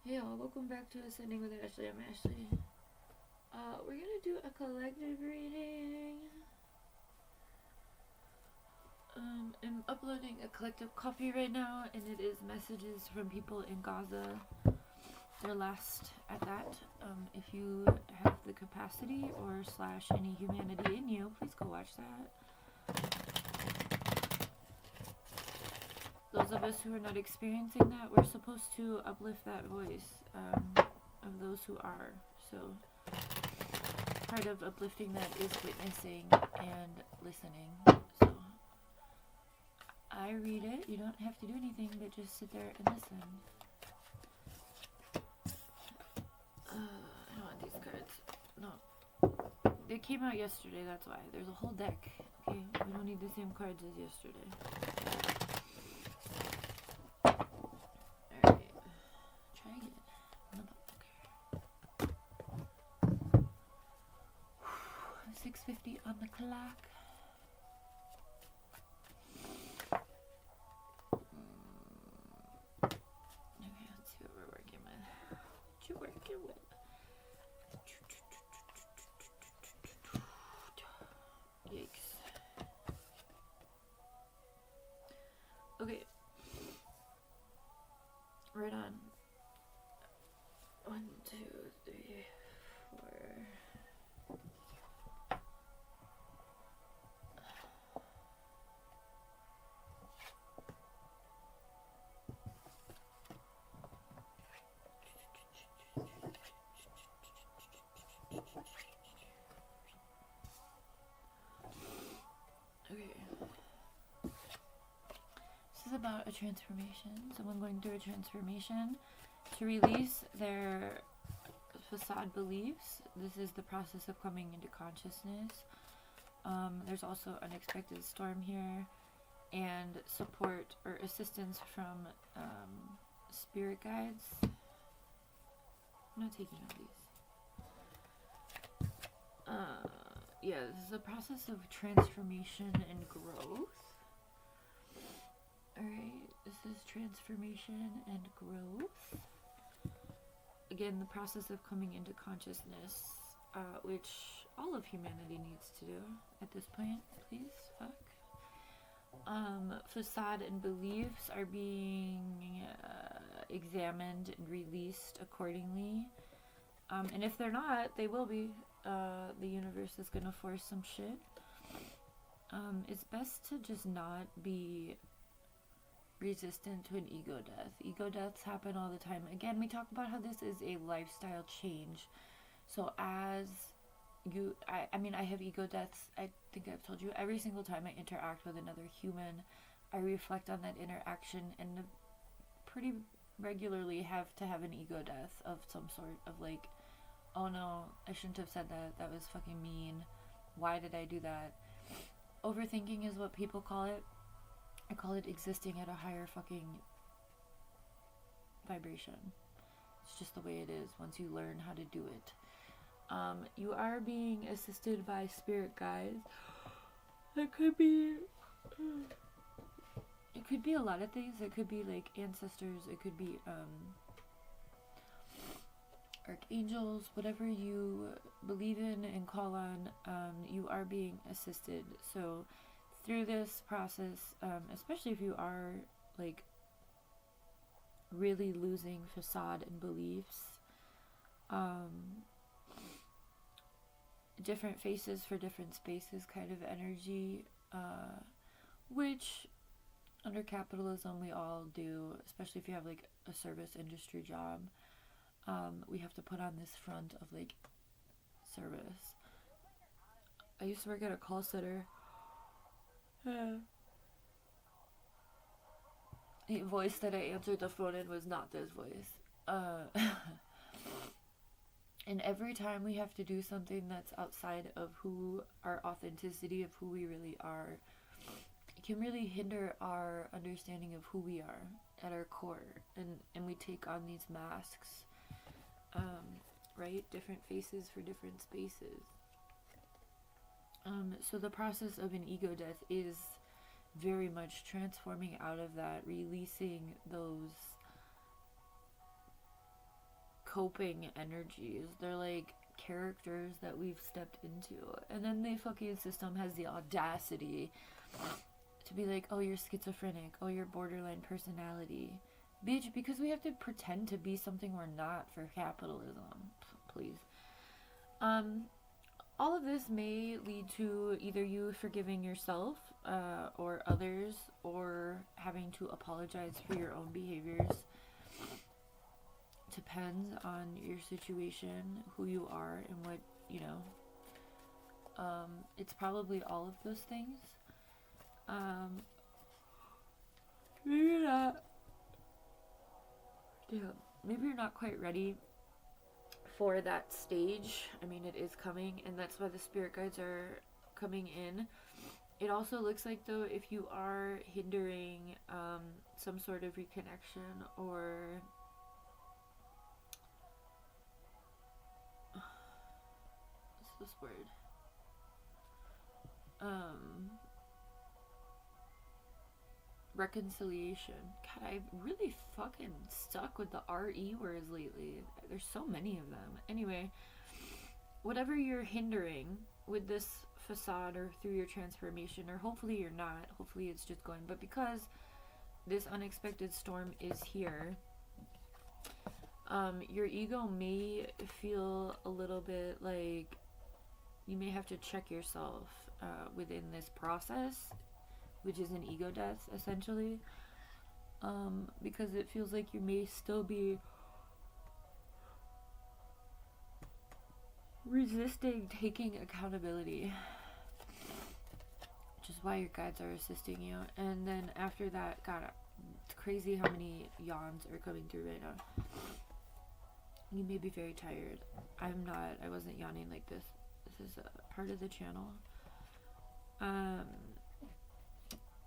Hey y'all, welcome back to Ascending with Ashley. I'm Ashley. We're gonna do a collective reading. I'm uploading a collective copy right now, and it is messages from people in Gaza. Their last at that. If you have the capacity or / any humanity in you, please go watch that. Those of us who are not experiencing that, we're supposed to uplift that voice of those who are. So part of uplifting that is witnessing and listening. So I read it. You don't have to do anything but just sit there and listen. I don't want these cards. No. They came out yesterday, that's why. There's a whole deck. Okay, we don't need the same cards as yesterday. Alright. Try again. Motherfucker. 6:50 on the clock. Okay, let's see what we're working with. What you working with? Yikes. Okay. Right on. 1, 2, 3, 4. Okay. This is about a transformation. Someone going through a transformation to release their facade beliefs. This is the process of coming into consciousness. There's also unexpected storm here and support or assistance from spirit guides. I'm not taking all these. Yeah, this is a process of transformation and growth. Alright, this is transformation and growth. Again, the process of coming into consciousness, which all of humanity needs to do at this point. Please, fuck. Facade and beliefs are being examined and released accordingly. And if they're not, they will be. The universe is gonna force some shit. It's best to just not be resistant to an ego death. Ego deaths happen all the time. Again, we talk about how this is a lifestyle change. So as you, I have ego deaths. I think I've told you, every single time I interact with another human, I reflect on that interaction and pretty regularly have to have an ego death of some sort, of like, oh no, I shouldn't have said that. That was fucking mean. Why did I do that? Overthinking is what people call it. I call it existing at a higher fucking vibration. It's just the way it is once you learn how to do it. You are being assisted by spirit guides. It could be a lot of things. It could be like ancestors. It could be archangels. Whatever you believe in and call on, you are being assisted. So through this process, especially if you are like really losing facade and beliefs, different faces for different spaces kind of energy, which under capitalism we all do, especially if you have like a service industry job. We have to put on this front of like service. I used to work at a call center. The voice that I answered the phone in was not this voice. And every time we have to do something that's outside of who our authenticity of who we really are, it can really hinder our understanding of who we are at our core. And we take on these masks, right? Different faces for different spaces. So the process of an ego death is very much transforming out of that, releasing those coping energies. They're like characters that we've stepped into. And then the fucking system has the audacity to be like, oh, you're schizophrenic. Oh, you're borderline personality. Bitch, because we have to pretend to be something we're not for capitalism. Please. All of this may lead to either you forgiving yourself or others, or having to apologize for your own behaviors. Depends on your situation, who you are, and what, you know. It's probably all of those things. Maybe you're not. Yeah, maybe you're not quite ready for that stage. I mean, it is coming, and that's why the spirit guides are coming in. It also looks like, though, if you are hindering some sort of reconnection, or what's this word? Reconciliation. God, I've really fucking stuck with the RE words lately. There's so many of them. Anyway, whatever you're hindering with this facade or through your transformation, or hopefully you're not, hopefully it's just going, but because this unexpected storm is here, your ego may feel a little bit like you may have to check yourself within this process, which is an ego death, essentially, because it feels like you may still be resisting taking accountability, which is why your guides are assisting you. And then after that, God, it's crazy how many yawns are coming through right now. You may be very tired. I'm not. I wasn't yawning like this. This is a part of the channel.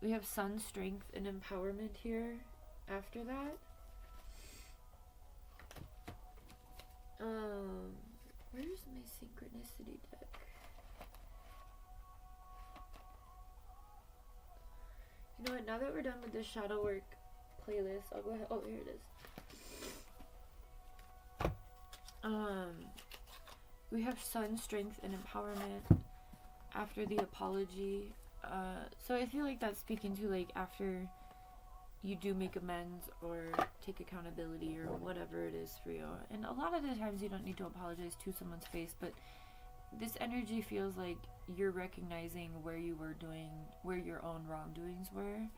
We have sun, strength, and empowerment here after that. Where's my synchronicity deck? You know what, now that we're done with the shadow work playlist, I'll go ahead. Oh, here it is. We have sun, strength, and empowerment after the apology. So I feel like that's speaking to, like, after you do make amends or take accountability or whatever it is for you. And a lot of the times you don't need to apologize to someone's face, but this energy feels like you're recognizing where you were doing, where your own wrongdoings were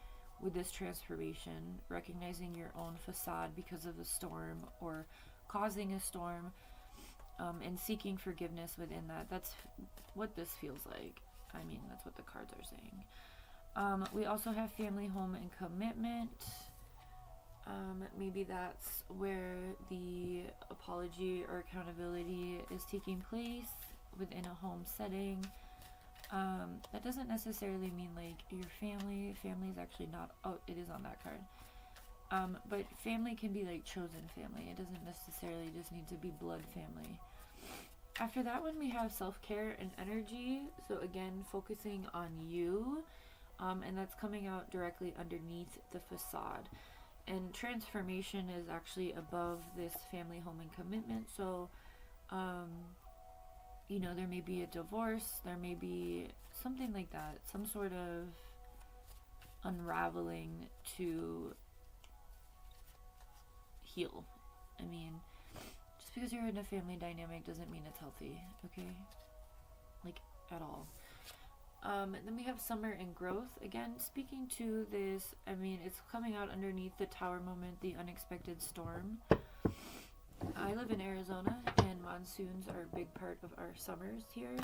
with this transformation, recognizing your own facade because of a storm or causing a storm, and seeking forgiveness within that. That's what this feels like. I mean, that's what the cards are saying. We also have family, home, and commitment. Maybe that's where the apology or accountability is taking place within a home setting. That doesn't necessarily mean like your family. Family is actually not. Oh, it is on that card. But family can be like chosen family. It doesn't necessarily just need to be blood family. After that one, we have self-care and energy. So again, focusing on you. And that's coming out directly underneath the facade. And transformation is actually above this family, home, and commitment. So, you know, there may be a divorce. There may be something like that. Some sort of unraveling to heal. I mean, just because you're in a family dynamic doesn't mean it's healthy, okay? Like, at all. Then we have summer and growth. Again, speaking to this, I mean, it's coming out underneath the tower moment, the unexpected storm. I live in Arizona, and monsoons are a big part of our summers here.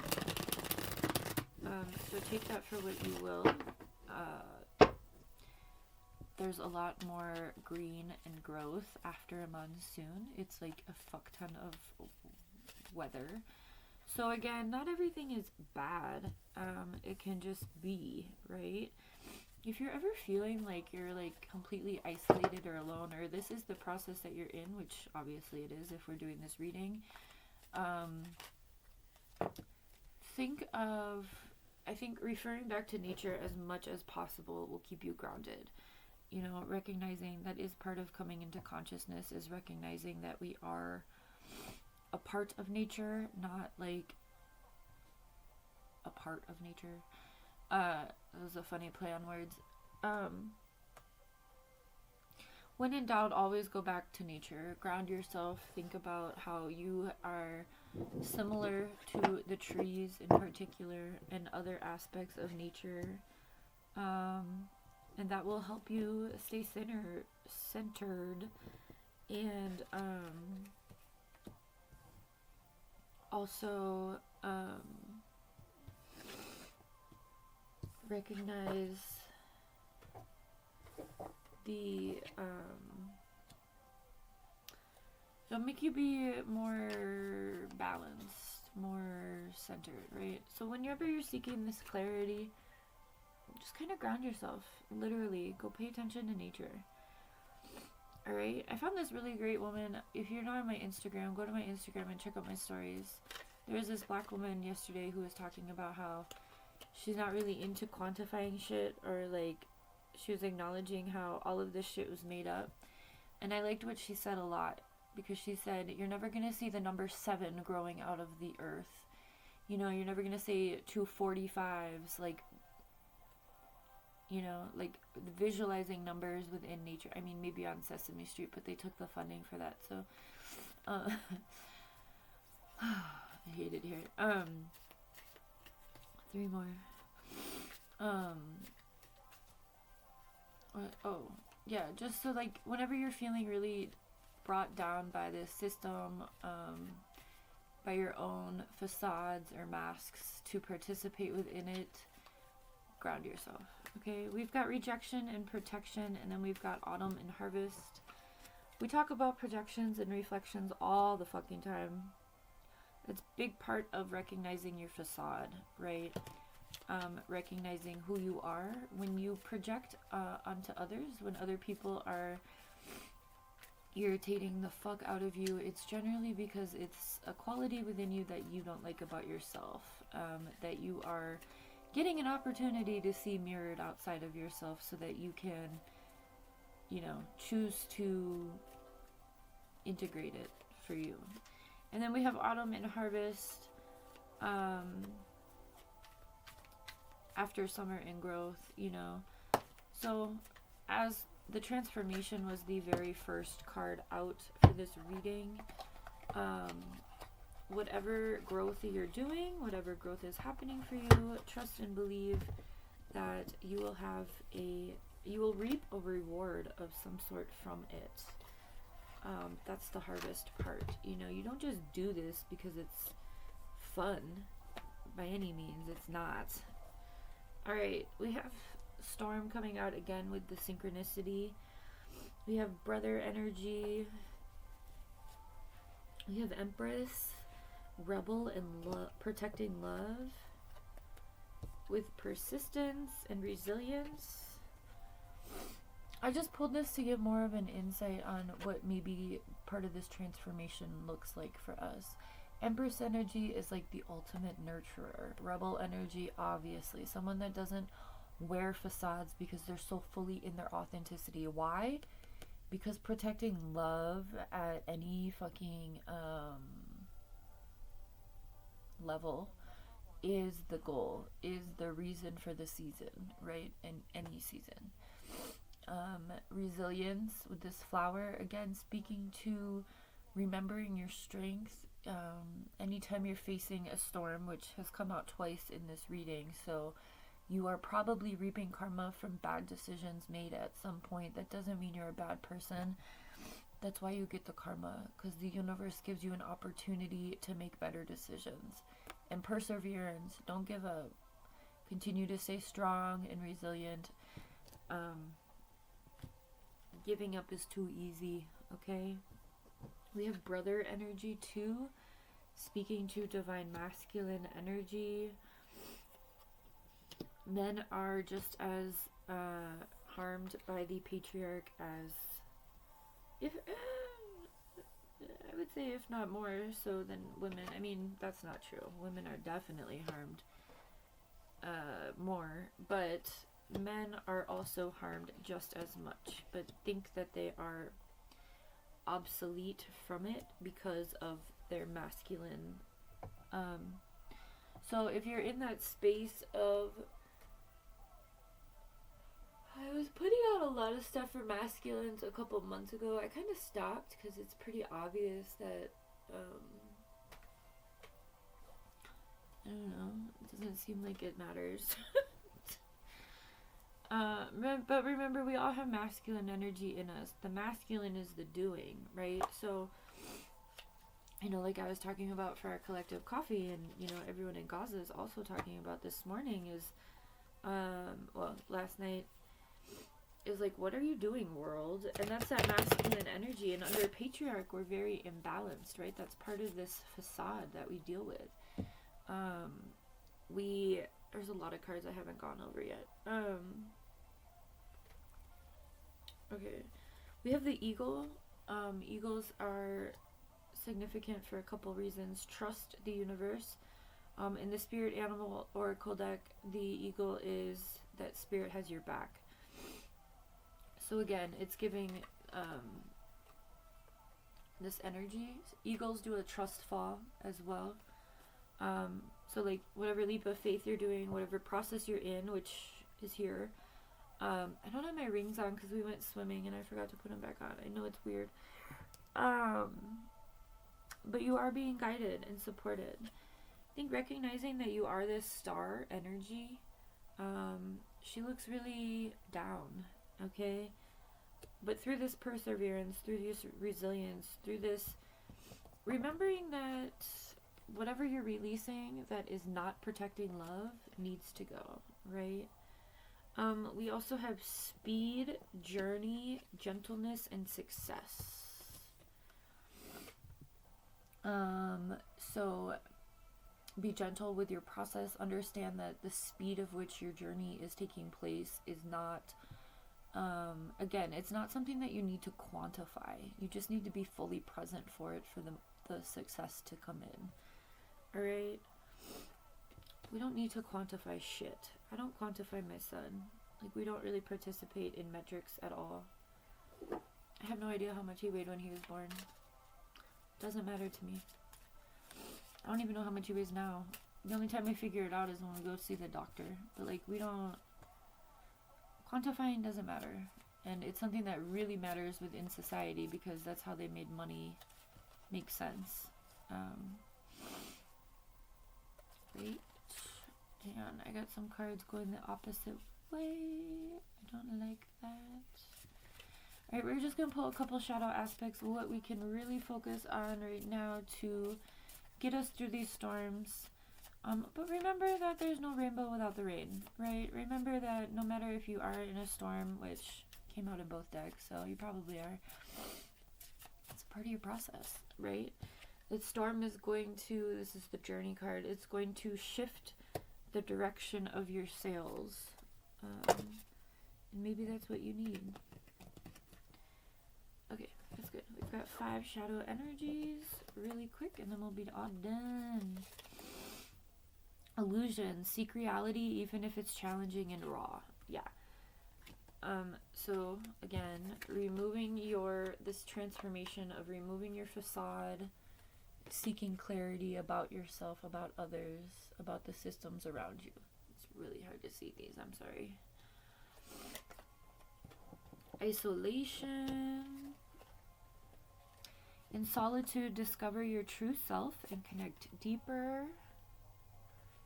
So take that for what you will. There's a lot more green and growth after a monsoon. It's like a fuck ton of weather. So again, not everything is bad. It can just be, right? If you're ever feeling like you're like completely isolated or alone, or this is the process that you're in, which obviously it is if we're doing this reading, I think referring back to nature as much as possible will keep you grounded. You know, recognizing that is part of coming into consciousness, is recognizing that we are a part of nature, not like a part of nature. That was a funny play on words. When in doubt, always go back to nature. Ground yourself. Think about how you are similar to the trees in particular and other aspects of nature. And that will help you stay centered and also recognize the it'll make you be more balanced, more centered, right? So whenever you're seeking this clarity, just kind of ground yourself. Literally, go pay attention to nature. Alright? I found this really great woman. If you're not on my Instagram, go to my Instagram and check out my stories. There was this black woman yesterday who was talking about how she's not really into quantifying shit, or like, she was acknowledging how all of this shit was made up. And I liked what she said a lot, because she said, you're never going to see the number 7 growing out of the earth. You know, you're never going to say 2 45s, like, you know, like visualizing numbers within nature. I mean, maybe on Sesame Street, but they took the funding for that, so I hate it here. 3 more. Oh, yeah, just so, like, whenever you're feeling really brought down by this system, by your own facades or masks to participate within it, ground yourself. Okay, we've got rejection and protection, and then we've got autumn and harvest. We talk about projections and reflections all the fucking time. It's a big part of recognizing your facade, right? Recognizing who you are. When you project onto others, when other people are irritating the fuck out of you, it's generally because it's a quality within you that you don't like about yourself, that you are getting an opportunity to see mirrored outside of yourself, so that you can, you know, choose to integrate it for you. And then we have autumn and harvest, after summer and growth, you know. So as the transformation was the very first card out for this reading, whatever growth you're doing, whatever growth is happening for you, trust and believe that you will reap a reward of some sort from it. That's the harvest part. You know, you don't just do this because it's fun. By any means, it's not. Alright, we have Storm coming out again with the synchronicity. We have Brother energy. We have Empress, Rebel, and protecting love. With persistence and resilience. I just pulled this to give more of an insight on what maybe part of this transformation looks like for us. Empress energy is like the ultimate nurturer. Rebel energy, obviously, someone that doesn't wear facades because they're so fully in their authenticity. Why? Because protecting love at any fucking level is the goal, is the reason for the season, right? In any season. Resilience with this flower, again, speaking to remembering your strength. Anytime you're facing a storm, which has come out twice in this reading, so you are probably reaping karma from bad decisions made at some point. That doesn't mean you're a bad person. That's why you get the karma, because the universe gives you an opportunity to make better decisions. And perseverance, don't give up. Continue to stay strong and resilient. Giving up is too easy, okay? We have Brother energy too, speaking to divine masculine energy. Men are just as harmed by the patriarch as, I would say, if not more so than women. I mean, that's not true. Women are definitely harmed more, but men are also harmed just as much. But think that they are obsolete from it because of their masculine. So if you're in that space of, I was putting out a lot of stuff for masculines a couple months ago. I kind of stopped because it's pretty obvious that, I don't know, it doesn't seem like it matters. But remember, we all have masculine energy in us. The masculine is the doing, right? So, you know, like I was talking about for our collective coffee, and, you know, everyone in Gaza is also talking about this morning is, well, last night, is like, what are you doing, world? And that's that masculine energy. And under patriarch, we're very imbalanced, right? That's part of this facade that we deal with. There's a lot of cards I haven't gone over yet. Okay. We have the eagle. Eagles are significant for a couple reasons. Trust the universe. In the spirit animal oracle deck, the eagle is that spirit has your back. So again, it's giving this energy. Eagles do a trust fall as well. So like whatever leap of faith you're doing, whatever process you're in, which is here. I don't have my rings on because we went swimming and I forgot to put them back on. I know it's weird. But you are being guided and supported. I think recognizing that you are this star energy, she looks really down, okay? But through this perseverance, through this resilience, through this remembering that whatever you're releasing that is not protecting love needs to go, right? We also have speed, journey, gentleness, and success. So be gentle with your process. Understand that the speed of which your journey is taking place is not, again, it's not something that you need to quantify. You just need to be fully present for it, for the success to come in. Alright? We don't need to quantify shit. I don't quantify my son. Like, we don't really participate in metrics at all. I have no idea how much he weighed when he was born. Doesn't matter to me. I don't even know how much he weighs now. The only time I figure it out is when we go see the doctor. But like, we don't, quantifying doesn't matter. And it's something that really matters within society because that's how they made money make sense. Wait, hang on, I got some cards going the opposite way. I don't like that. Alright, we're just going to pull a couple shadow aspects of what we can really focus on right now to get us through these storms. But remember that there's no rainbow without the rain, right? Remember that no matter if you are in a storm, which came out in both decks, so you probably are, it's part of your process, right? The storm is going to, this is the journey card, it's going to shift the direction of your sails. And maybe that's what you need. Okay, that's good. We've got 5 shadow energies really quick, and then we'll be all done. Illusion. Seek reality even if it's challenging and raw. Yeah. So, again, removing this transformation of removing your facade, seeking clarity about yourself, about others, about the systems around you. It's really hard to see these, I'm sorry. Isolation. In solitude, discover your true self and connect deeper.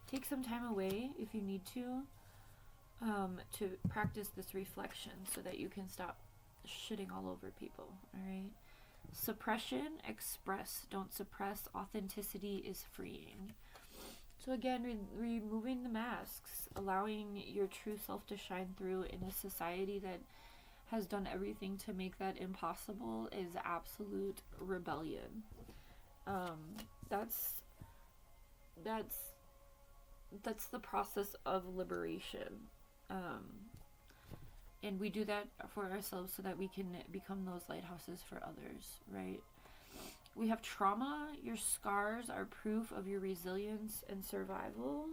Take some time away if you need to practice this reflection so that you can stop shitting all over people, alright? Suppression, express, don't suppress. Authenticity is freeing. So again, removing the masks, allowing your true self to shine through in a society that has done everything to make that impossible is absolute rebellion. That's the process of liberation. And we do that for ourselves so that we can become those lighthouses for others, right? We have trauma. Your scars are proof of your resilience and survival.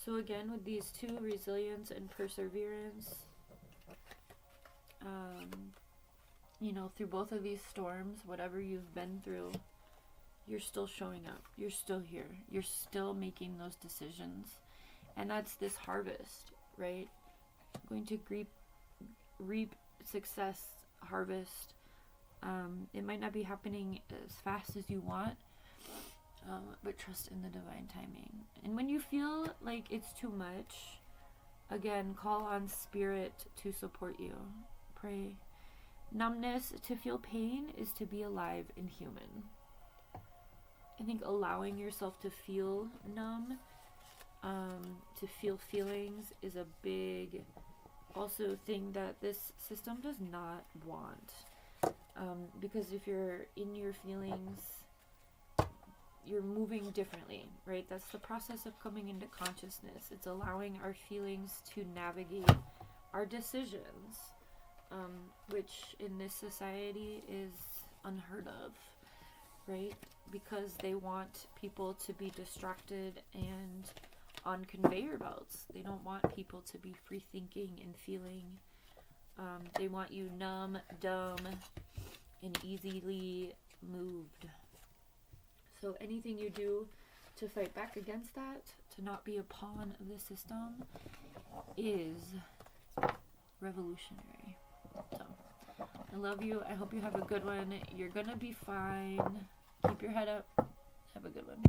So again, with these two, resilience and perseverance, through both of these storms, whatever you've been through, you're still showing up. You're still here. You're still making those decisions. And that's this harvest, right? Going to reap success, harvest. It might not be happening as fast as you want, but trust in the divine timing. And when you feel like it's too much, again, call on spirit to support you. Pray. Numbness, to feel pain, is to be alive and human. I think allowing yourself to feel numb, to feel feelings, is a big also thing that this system does not want. Because if you're in your feelings, you're moving differently, right? That's the process of coming into consciousness. It's allowing our feelings to navigate our decisions, which in this society is unheard of, right? Because they want people to be distracted and on conveyor belts. They don't want people to be free thinking and feeling. They want you numb, dumb, and easily moved. So anything you do to fight back against that, to not be a pawn of the system, is revolutionary. So I love you. I hope you have a good one. You're gonna be fine. Keep your head up. Have a good one.